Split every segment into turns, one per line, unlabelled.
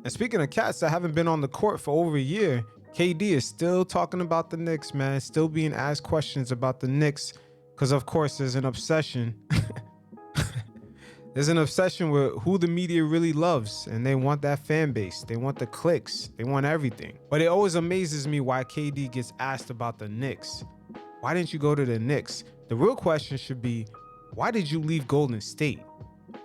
And speaking of cats that haven't been on the court for over a year, KD is still talking about the Knicks, man. Still being asked questions about the Knicks because, of course, there's an obsession. There's an obsession with who the media really loves, and they want that fan base. They want the clicks. They want everything. But it always amazes me why KD gets asked about the Knicks. Why didn't you go to the Knicks? The real question should be, why did you leave Golden State?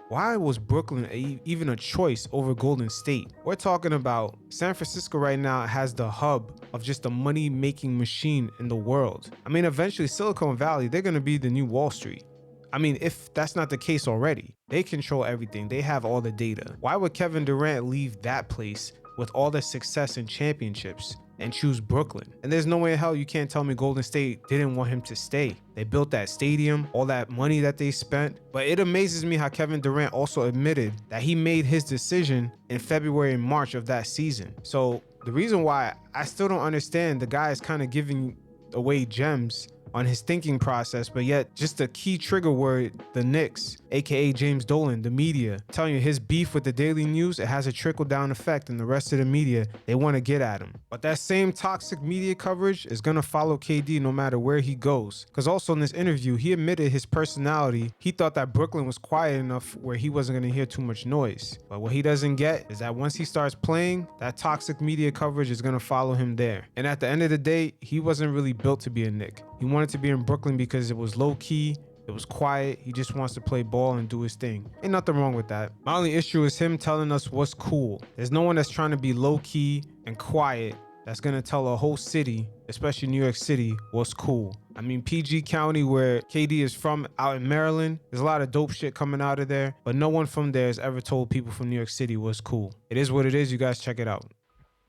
Why was Brooklyn even a choice over Golden State? We're talking about San Francisco right now has the hub of just a money-making machine in the world. I mean, eventually Silicon Valley, they're gonna be the new Wall Street. I mean, if that's not the case already, they control everything. They have all the data. Why would Kevin Durant leave that place with all the success and championships and choose Brooklyn? And there's no way in hell you can't tell me Golden State didn't want him to stay. They built that stadium, all that money that they spent. But it amazes me how Kevin Durant also admitted that he made his decision in February and March of that season. So the reason why I still don't understand, the guy is kind of giving away gems on his thinking process, but yet just a key trigger word, the Knicks, aka James Dolan, the media, telling you his beef with the Daily News, it has a trickle down effect, and the rest of the media, they want to get at him. But that same toxic media coverage is gonna follow KD no matter where he goes. Because also in this interview, he admitted his personality. He thought that Brooklyn was quiet enough where he wasn't gonna hear too much noise. But what he doesn't get is that once he starts playing, that toxic media coverage is gonna follow him there. And at the end of the day, he wasn't really built to be a Knick. He wanted to be in Brooklyn because it was low key, it was quiet, he just wants to play ball and do his thing. Ain't nothing wrong with that. My only issue is him telling us what's cool. There's no one that's trying to be low key and quiet that's gonna tell a whole city, especially New York City, what's cool. I mean, PG County, where KD is from, out in Maryland, there's a lot of dope shit coming out of there, but no one from there has ever told people from New York City what's cool. It is what it is. You guys check it out.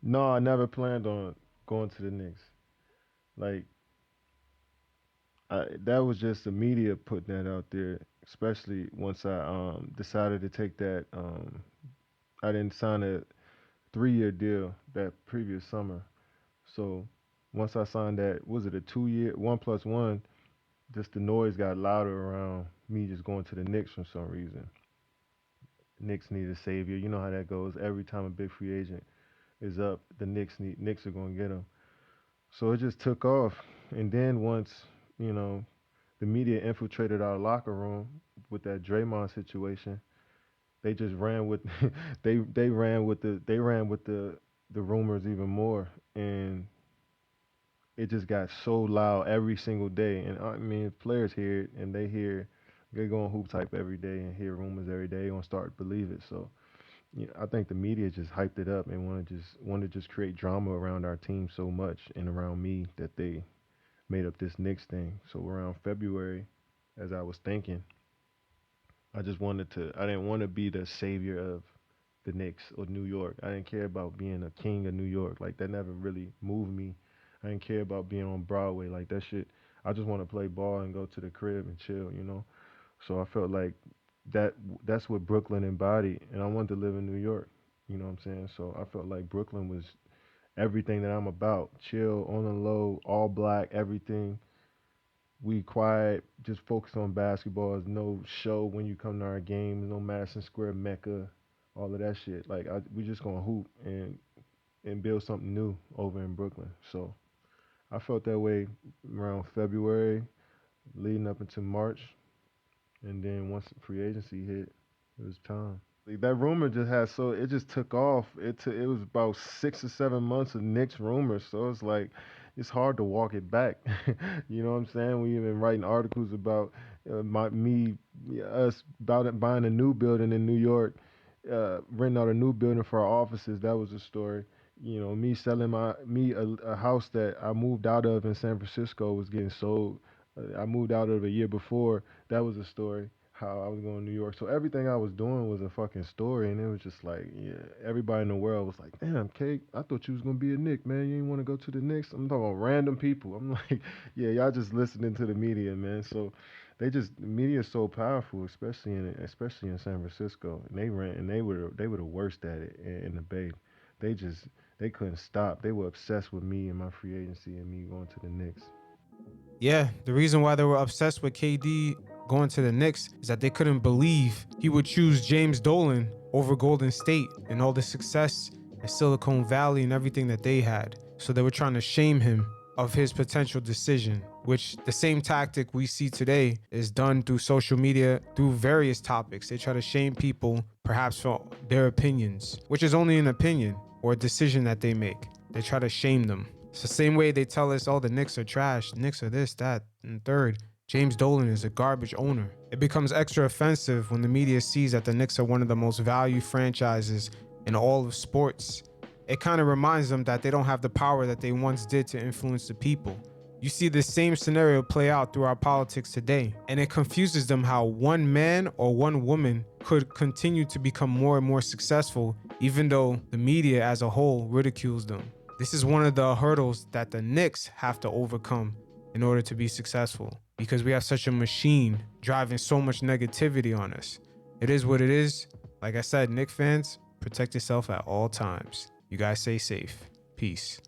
No, I never planned on going to the Knicks. Like, that was just the media putting that out there. Especially once I decided to take that. I didn't sign a 3-year deal that previous summer. So once I signed that, was it a 2-year, 1+1? Just the noise got louder around me just going to the Knicks for some reason. Knicks need a savior. You know how that goes. Every time a big free agent is up, the Knicks are going to get him. So it just took off. And then once, you know, the media infiltrated our locker room with that Draymond situation, they just ran with they ran with the rumors even more, and it just got so loud every single day. And I mean, players hear it, and they go on hoop type every day and hear rumors every day and start to believe it. So I think the media just hyped it up and wanted to just create drama around our team so much and around me that they made up this Knicks thing. So around February, as I was thinking, I didn't want to be the savior of the Knicks or New York. I didn't care about being a king of New York. Like, that never really moved me. I didn't care about being on Broadway. Like, that shit. I just want to play ball and go to the crib and chill. So I felt like that that's what Brooklyn embodied, and I wanted to live in New York. You know what I'm saying? So I felt like Brooklyn was everything that I'm about. Chill, on the low, all black, everything. We quiet, just focus on basketball. There's no show when you come to our games, no Madison Square Mecca, all of that shit. Like, we just gonna hoop and build something new over in Brooklyn. So I felt that way around February, leading up into March, and then once free agency hit, it was time. Like, that rumor just had so it just took off. It was about 6 or 7 months of Knicks rumors, so it's like it's hard to walk it back. You know what I'm saying? We've been writing articles about us about it, buying a new building in New York, renting out a new building for our offices. That was a story. Me selling a house that I moved out of in San Francisco was getting sold. I moved out of a year before. That was a story. How I was going to New York. So everything I was doing was a fucking story, and it was just like, yeah, everybody in the world was like, damn, Kate, I thought you was gonna be a Nick, man. You didn't want to go to the Knicks. I'm talking about random people. I'm like, yeah, y'all just listening to the media, man. So the media is so powerful, especially in San Francisco, and they were the worst at it in the Bay. They just they couldn't stop. They were obsessed with me and my free agency and me going to the Knicks.
Yeah, the reason why they were obsessed with KD going to the Knicks is that they couldn't believe he would choose James Dolan over Golden State and all the success in Silicon Valley and everything that they had. So they were trying to shame him of his potential decision, which the same tactic we see today is done through social media, through various topics. They try to shame people perhaps for their opinions, which is only an opinion or a decision that they make. They try to shame them. It's the same way they tell us, oh, the Knicks are trash, the Knicks are this, that, and third. James Dolan is a garbage owner. It becomes extra offensive when the media sees that the Knicks are one of the most valued franchises in all of sports. It kind of reminds them that they don't have the power that they once did to influence the people. You see this same scenario play out through our politics today, and it confuses them how one man or one woman could continue to become more and more successful, even though the media as a whole ridicules them. This is one of the hurdles that the Knicks have to overcome in order to be successful, because we have such a machine driving so much negativity on us. It is what it is. Like I said, Knicks fans, protect yourself at all times. You guys stay safe. Peace.